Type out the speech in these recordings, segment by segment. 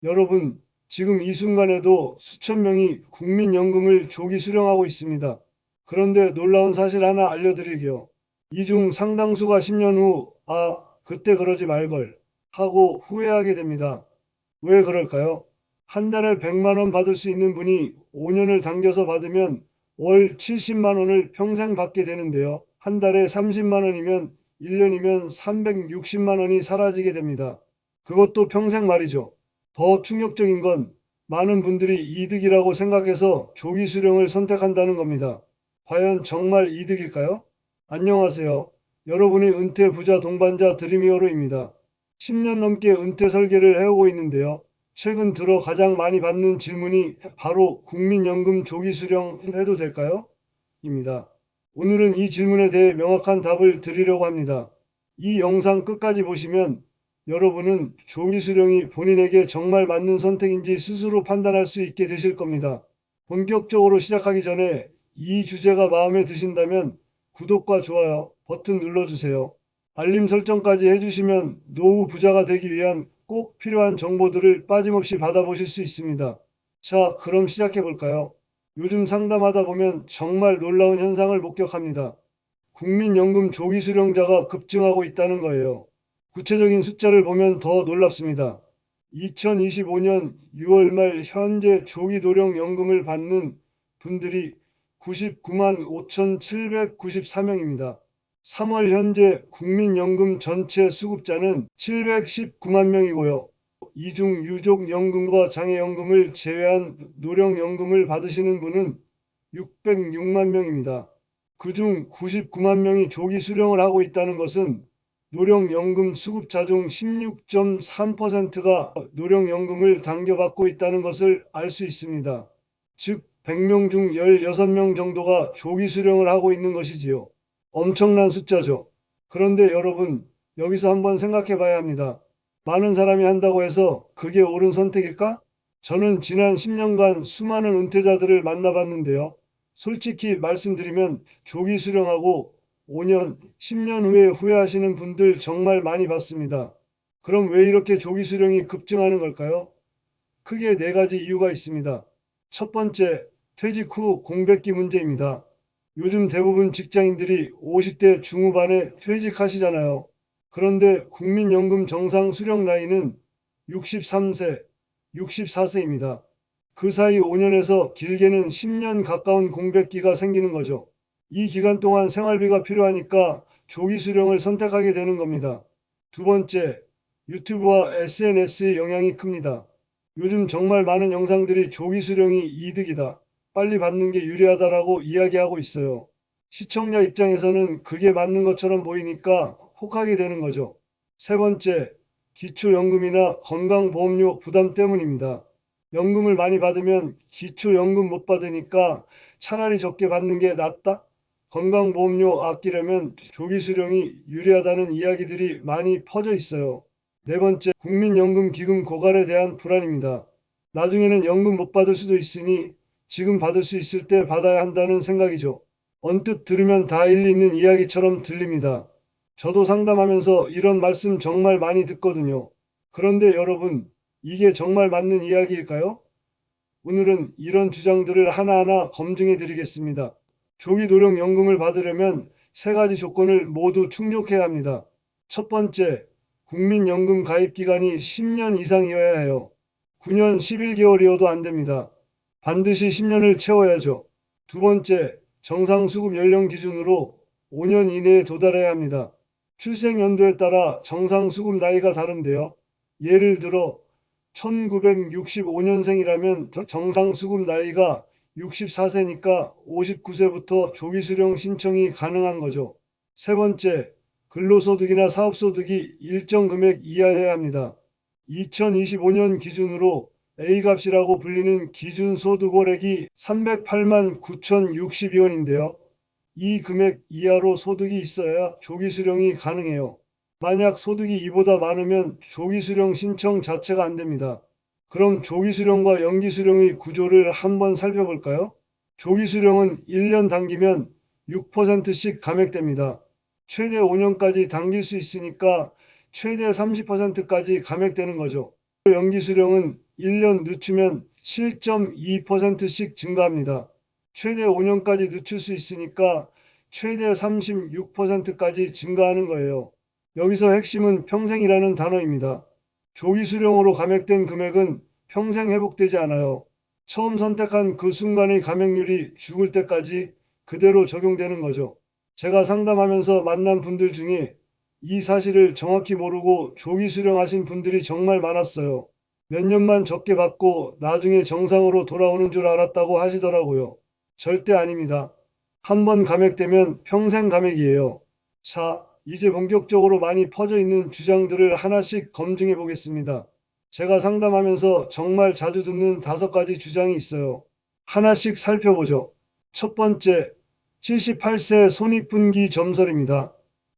여러분, 지금 이 순간에도 수천 명이 국민연금을 조기 수령하고 있습니다. 그런데 놀라운 사실 하나 알려드리게요. 이 중 상당수가 10년 후, 그때 그러지 말걸 하고 후회하게 됩니다. 왜 그럴까요? 한 달에 100만 원 받을 수 있는 분이 5년을 당겨서 받으면 월 70만 원을 평생 받게 되는데요. 한 달에 30만 원이면 1년이면 360만 원이 사라지게 됩니다. 그것도 평생 말이죠. 더 충격적인 건 많은 분들이 이득이라고 생각해서 조기 수령을 선택한다는 겁니다. 과연 정말 이득일까요? 안녕하세요. 여러분의 은퇴 부자 동반자 드림히어로입니다. 10년 넘게 은퇴 설계를 해오고 있는데요. 최근 들어 가장 많이 받는 질문이 바로 국민연금 조기 수령 해도 될까요? 입니다. 오늘은 이 질문에 대해 명확한 답을 드리려고 합니다. 이 영상 끝까지 보시면 여러분은 조기 수령이 본인에게 정말 맞는 선택인지 스스로 판단할 수 있게 되실 겁니다. 본격적으로 시작하기 전에 이 주제가 마음에 드신다면 구독과 좋아요 버튼 눌러주세요. 알림 설정까지 해주시면 노후 부자가 되기 위한 꼭 필요한 정보들을 빠짐없이 받아보실 수 있습니다. 자, 그럼 시작해 볼까요? 요즘 상담하다 보면 정말 놀라운 현상을 목격합니다. 국민연금 조기 수령자가 급증하고 있다는 거예요. 구체적인 숫자를 보면 더 놀랍습니다. 2025년 6월 말 현재 조기 노령연금을 받는 분들이 99만 5,794명입니다. 3월 현재 국민연금 전체 수급자는 719만 명이고요. 이 중 유족연금과 장애연금을 제외한 노령연금을 받으시는 분은 606만 명입니다. 그중 99만 명이 조기 수령을 하고 있다는 것은 노령연금 수급자 중 16.3%가 노령연금을 당겨받고 있다는 것을 알 수 있습니다. 즉, 100명 중 16명 정도가 조기 수령을 하고 있는 것이지요. 엄청난 숫자죠. 그런데 여러분, 여기서 한번 생각해 봐야 합니다. 많은 사람이 한다고 해서 그게 옳은 선택일까? 저는 지난 10년간 수많은 은퇴자들을 만나봤는데요. 솔직히 말씀드리면 조기 수령하고 5년, 10년 후에 후회하시는 분들 정말 많이 봤습니다. 그럼 왜 이렇게 조기 수령이 급증하는 걸까요? 크게 네 가지 이유가 있습니다. 첫 번째, 퇴직 후 공백기 문제입니다. 요즘 대부분 직장인들이 50대 중후반에 퇴직하시잖아요. 그런데 국민연금 정상 수령 나이는 63세, 64세입니다. 그 사이 5년에서 길게는 10년 가까운 공백기가 생기는 거죠. 이 기간 동안 생활비가 필요하니까 조기 수령을 선택하게 되는 겁니다. 두 번째, 유튜브와 SNS의 영향이 큽니다. 요즘 정말 많은 영상들이 조기 수령이 이득이다, 빨리 받는 게 유리하다라고 이야기하고 있어요. 시청자 입장에서는 그게 맞는 것처럼 보이니까 혹하게 되는 거죠. 세 번째, 기초연금이나 건강보험료 부담 때문입니다. 연금을 많이 받으면 기초연금 못 받으니까 차라리 적게 받는 게 낫다? 건강보험료 아끼려면 조기 수령이 유리하다는 이야기들이 많이 퍼져 있어요. 네 번째, 국민연금 기금 고갈에 대한 불안입니다. 나중에는 연금 못 받을 수도 있으니 지금 받을 수 있을 때 받아야 한다는 생각이죠. 언뜻 들으면 다 일리 있는 이야기처럼 들립니다. 저도 상담하면서 이런 말씀 정말 많이 듣거든요. 그런데 여러분, 이게 정말 맞는 이야기일까요? 오늘은 이런 주장들을 하나하나 검증해 드리겠습니다. 조기 노령연금을 받으려면 세 가지 조건을 모두 충족해야 합니다. 첫 번째, 국민연금 가입 기간이 10년 이상이어야 해요. 9년 11개월이어도 안 됩니다. 반드시 10년을 채워야죠. 두 번째, 정상수급 연령 기준으로 5년 이내에 도달해야 합니다. 출생 연도에 따라 정상수급 나이가 다른데요. 예를 들어 1965년생이라면 정상수급 나이가 64세니까 59세부터 조기수령 신청이 가능한 거죠. 세 번째, 근로소득이나 사업소득이 일정 금액 이하여야 합니다. 2025년 기준으로 A값이라고 불리는 기준소득월액이 308만 9,062원인데요. 이 금액 이하로 소득이 있어야 조기수령이 가능해요. 만약 소득이 이보다 많으면 조기수령 신청 자체가 안 됩니다. 그럼 조기수령과 연기수령의 구조를 한번 살펴볼까요? 조기수령은 1년 당기면 6%씩 감액됩니다. 최대 5년까지 당길 수 있으니까 최대 30%까지 감액되는 거죠. 연기수령은 1년 늦추면 7.2%씩 증가합니다. 최대 5년까지 늦출 수 있으니까 최대 36%까지 증가하는 거예요. 여기서 핵심은 평생이라는 단어입니다. 조기 수령으로 감액된 금액은 평생 회복되지 않아요. 처음 선택한 그 순간의 감액률이 죽을 때까지 그대로 적용되는 거죠. 제가 상담하면서 만난 분들 중에 이 사실을 정확히 모르고 조기 수령하신 분들이 정말 많았어요. 몇 년만 적게 받고 나중에 정상으로 돌아오는 줄 알았다고 하시더라고요. 절대 아닙니다. 한 번 감액되면 평생 감액이에요. 자, 이제 본격적으로 많이 퍼져 있는 주장들을 하나씩 검증해 보겠습니다. 제가 상담하면서 정말 자주 듣는 5가지 주장이 있어요. 하나씩 살펴보죠. 첫 번째, 78세 손익분기 점설입니다.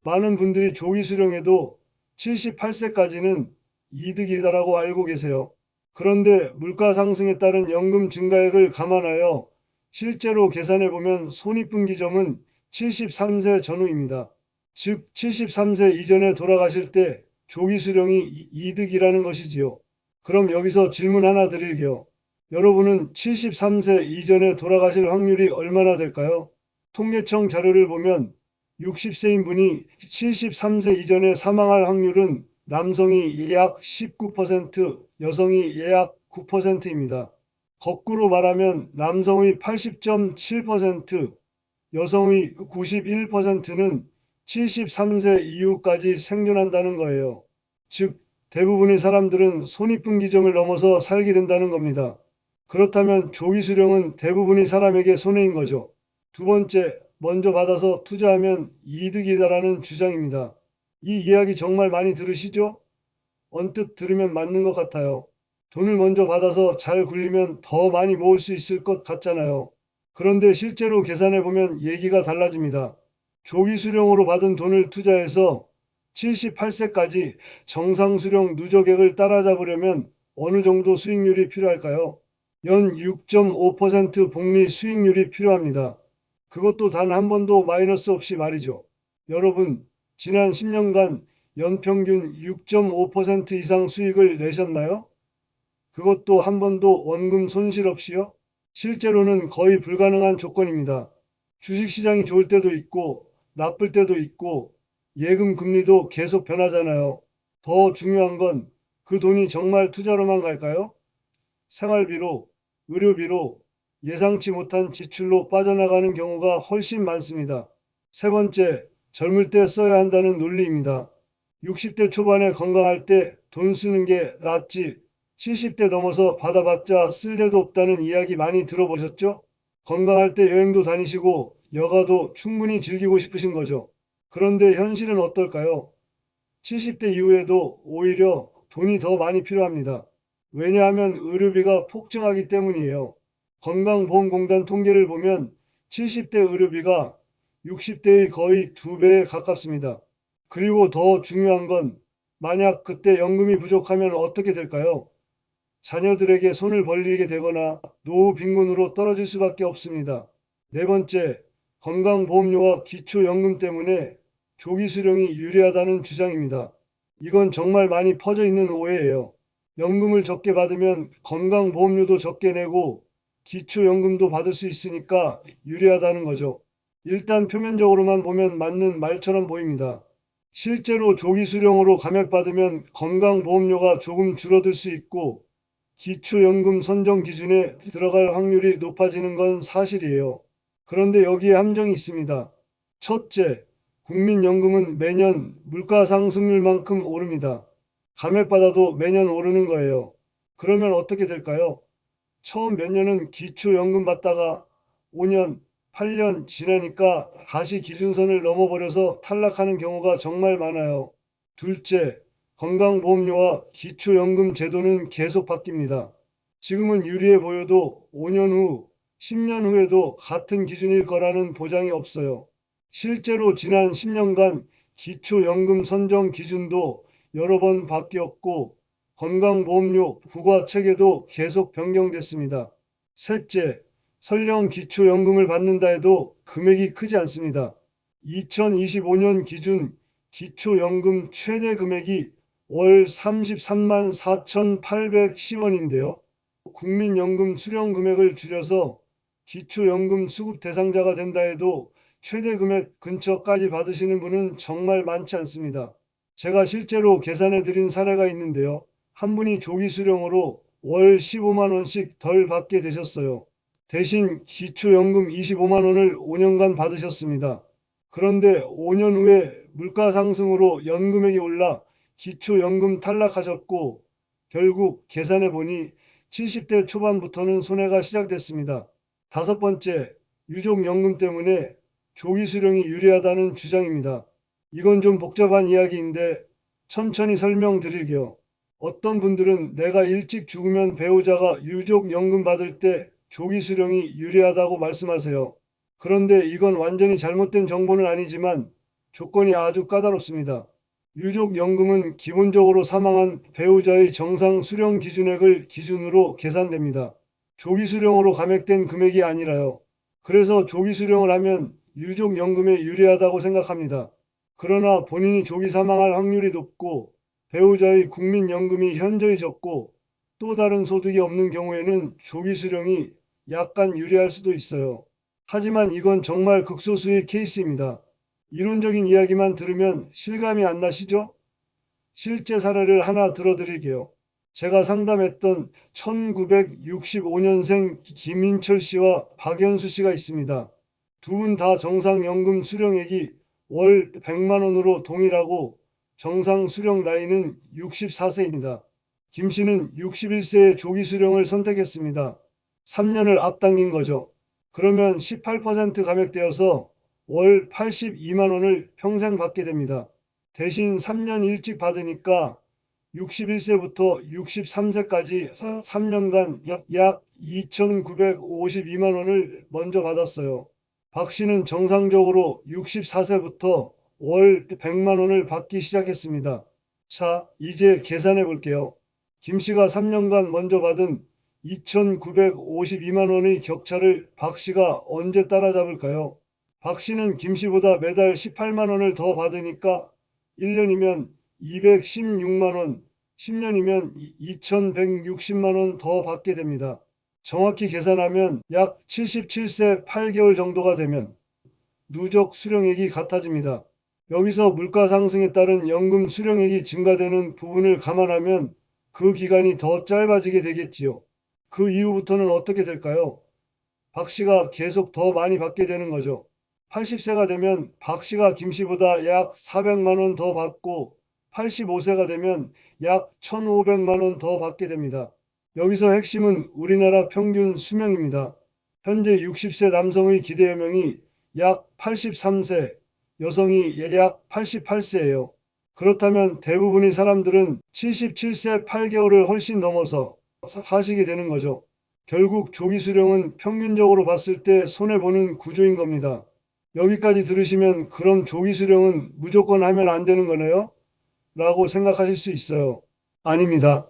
많은 분들이 조기 수령해도 78세까지는 이득이다라고 알고 계세요. 그런데 물가 상승에 따른 연금 증가액을 감안하여 실제로 계산해 보면 손익분기점은 73세 전후입니다. 즉 73세 이전에 돌아가실 때 조기 수령이 이득이라는 것이지요. 그럼 여기서 질문 하나 드릴게요. 여러분은 73세 이전에 돌아가실 확률이 얼마나 될까요? 통계청 자료를 보면 60세인 분이 73세 이전에 사망할 확률은 남성이 약 19%, 여성이 약 9%입니다. 거꾸로 말하면 남성의 80.7%, 여성의 91%는 73세 이후까지 생존한다는 거예요. 즉, 대부분의 사람들은 손익분기점을 넘어서 살게 된다는 겁니다. 그렇다면 조기 수령은 대부분의 사람에게 손해인 거죠. 두 번째, 먼저 받아서 투자하면 이득이다라는 주장입니다. 이 이야기 정말 많이 들으시죠? 언뜻 들으면 맞는 것 같아요. 돈을 먼저 받아서 잘 굴리면 더 많이 모을 수 있을 것 같잖아요. 그런데 실제로 계산해 보면 얘기가 달라집니다. 조기 수령으로 받은 돈을 투자해서 78세까지 정상 수령 누적액을 따라잡으려면 어느 정도 수익률이 필요할까요? 연 6.5% 복리 수익률이 필요합니다. 그것도 단 한 번도 마이너스 없이 말이죠. 여러분, 지난 10년간 연평균 6.5% 이상 수익을 내셨나요? 그것도 한 번도 원금 손실 없이요? 실제로는 거의 불가능한 조건입니다. 주식시장이 좋을 때도 있고 나쁠 때도 있고 예금 금리도 계속 변하잖아요. 더 중요한 건 그 돈이 정말 투자로만 갈까요? 생활비로, 의료비로, 예상치 못한 지출로 빠져나가는 경우가 훨씬 많습니다. 세 번째, 젊을 때 써야 한다는 논리입니다. 60대 초반에 건강할 때 돈 쓰는 게 낫지 70대 넘어서 받아봤자 쓸 데도 없다는 이야기 많이 들어보셨죠? 건강할 때 여행도 다니시고 여가도 충분히 즐기고 싶으신 거죠. 그런데 현실은 어떨까요? 70대 이후에도 오히려 돈이 더 많이 필요합니다. 왜냐하면 의료비가 폭증하기 때문이에요. 건강보험공단 통계를 보면 70대 의료비가 60대의 거의 2배에 가깝습니다. 그리고 더 중요한 건 만약 그때 연금이 부족하면 어떻게 될까요? 자녀들에게 손을 벌리게 되거나 노후 빈곤으로 떨어질 수밖에 없습니다. 네 번째, 건강보험료와 기초연금 때문에 조기 수령이 유리하다는 주장입니다. 이건 정말 많이 퍼져 있는 오해예요. 연금을 적게 받으면 건강보험료도 적게 내고 기초연금도 받을 수 있으니까 유리하다는 거죠. 일단 표면적으로만 보면 맞는 말처럼 보입니다. 실제로 조기 수령으로 감액받으면 건강보험료가 조금 줄어들 수 있고 기초연금 선정 기준에 들어갈 확률이 높아지는 건 사실이에요. 그런데 여기에 함정이 있습니다. 첫째, 국민연금은 매년 물가 상승률만큼 오릅니다. 감액받아도 매년 오르는 거예요. 그러면 어떻게 될까요? 처음 몇 년은 기초연금 받다가 5년, 8년 지나니까 다시 기준선을 넘어버려서 탈락하는 경우가 정말 많아요. 둘째, 건강보험료와 기초연금 제도는 계속 바뀝니다. 지금은 유리해 보여도 5년 후, 10년 후에도 같은 기준일 거라는 보장이 없어요. 실제로 지난 10년간 기초연금 선정 기준도 여러 번 바뀌었고 건강보험료 부과 체계도 계속 변경됐습니다. 셋째, 설령 기초연금을 받는다 해도 금액이 크지 않습니다. 2025년 기준 기초연금 최대 금액이 월 33만 4,810원인데요. 국민연금 수령 금액을 줄여서 기초연금 수급 대상자가 된다 해도 최대 금액 근처까지 받으시는 분은 정말 많지 않습니다. 제가 실제로 계산해 드린 사례가 있는데요. 한 분이 조기 수령으로 월 15만 원씩 덜 받게 되셨어요. 대신 기초연금 25만 원을 5년간 받으셨습니다. 그런데 5년 후에 물가 상승으로 연금액이 올라 기초연금 탈락하셨고 결국 계산해 보니 70대 초반부터는 손해가 시작됐습니다. 다섯 번째, 유족연금 때문에 조기 수령이 유리하다는 주장입니다. 이건 좀 복잡한 이야기인데 천천히 설명드릴게요. 어떤 분들은 내가 일찍 죽으면 배우자가 유족연금 받을 때 조기 수령이 유리하다고 말씀하세요. 그런데 이건 완전히 잘못된 정보는 아니지만 조건이 아주 까다롭습니다. 유족연금은 기본적으로 사망한 배우자의 정상 수령 기준액을 기준으로 계산됩니다. 조기 수령으로 감액된 금액이 아니라요. 그래서 조기 수령을 하면 유족연금에 유리하다고 생각합니다. 그러나 본인이 조기 사망할 확률이 높고 배우자의 국민연금이 현저히 적고 또 다른 소득이 없는 경우에는 조기 수령이 약간 유리할 수도 있어요. 하지만 이건 정말 극소수의 케이스입니다. 이론적인 이야기만 들으면 실감이 안 나시죠? 실제 사례를 하나 들어드릴게요. 제가 상담했던 1965년생 김인철 씨와 박연수 씨가 있습니다. 두 분 다 정상연금 수령액이 월 100만 원으로 동일하고 정상 수령 나이는 64세입니다. 김 씨는 61세에 조기 수령을 선택했습니다. 3년을 앞당긴 거죠. 그러면 18% 감액되어서 월 82만 원을 평생 받게 됩니다. 대신 3년 일찍 받으니까 61세부터 63세까지 3년간 약 2,952만 원을 먼저 받았어요. 박 씨는 정상적으로 64세부터 월 100만 원을 받기 시작했습니다. 자, 이제 계산해 볼게요. 김 씨가 3년간 먼저 받은 2,952만 원의 격차를 박 씨가 언제 따라잡을까요? 박 씨는 김 씨보다 매달 18만 원을 더 받으니까 1년이면 216만 원, 10년이면 2,160만 원 더 받게 됩니다. 정확히 계산하면 약 77세 8개월 정도가 되면 누적 수령액이 같아집니다. 여기서 물가 상승에 따른 연금 수령액이 증가되는 부분을 감안하면 그 기간이 더 짧아지게 되겠지요. 그 이후부터는 어떻게 될까요? 박 씨가 계속 더 많이 받게 되는 거죠. 80세가 되면 박 씨가 김 씨보다 약 400만 원 더 받고 85세가 되면 약 1,500만 원 더 받게 됩니다. 여기서 핵심은 우리나라 평균 수명입니다. 현재 60세 남성의 기대 여명이 약 83세, 여성이 약 88세예요. 그렇다면 대부분의 사람들은 77세 8개월을 훨씬 넘어서 사시게 되는 거죠. 결국 조기 수령은 평균적으로 봤을 때 손해보는 구조인 겁니다. 여기까지 들으시면 그럼 조기 수령은 무조건 하면 안 되는 거네요? 라고 생각하실 수 있어요. 아닙니다.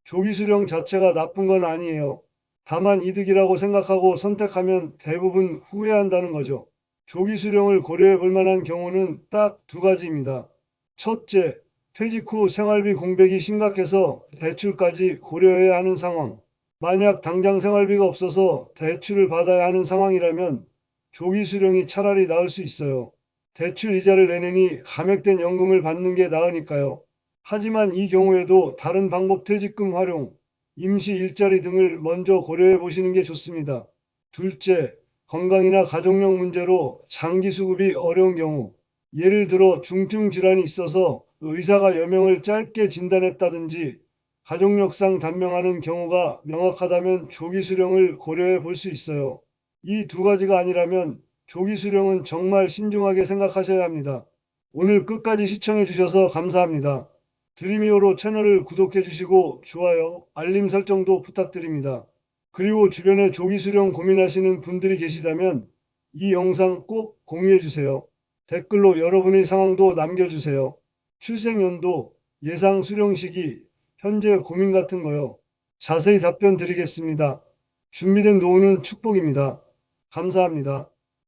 조기 수령 자체가 나쁜 건 아니에요. 다만 이득이라고 생각하고 선택하면 대부분 후회한다는 거죠. 조기 수령을 고려해 볼 만한 경우는 딱 두 가지입니다. 첫째, 퇴직 후 생활비 공백이 심각해서 대출까지 고려해야 하는 상황. 만약 당장 생활비가 없어서 대출을 받아야 하는 상황이라면 조기 수령이 차라리 나을 수 있어요. 대출 이자를 내느니 감액된 연금을 받는 게 나으니까요. 하지만 이 경우에도 다른 방법 퇴직금 활용, 임시 일자리 등을 먼저 고려해 보시는 게 좋습니다. 둘째, 건강이나 가족력 문제로 장기 수급이 어려운 경우, 예를 들어 중증 질환이 있어서 의사가 여명을 짧게 진단했다든지 가족력상 단명하는 경우가 명확하다면 조기 수령을 고려해 볼 수 있어요. 이 두 가지가 아니라면 조기 수령은 정말 신중하게 생각하셔야 합니다. 오늘 끝까지 시청해 주셔서 감사합니다. 드림히어로 채널을 구독해 주시고 좋아요, 알림 설정도 부탁드립니다. 그리고 주변에 조기 수령 고민하시는 분들이 계시다면 이 영상 꼭 공유해 주세요. 댓글로 여러분의 상황도 남겨주세요. 출생연도, 예상 수령 시기, 현재 고민 같은 거요. 자세히 답변 드리겠습니다. 준비된 노후는 축복입니다. 감사합니다.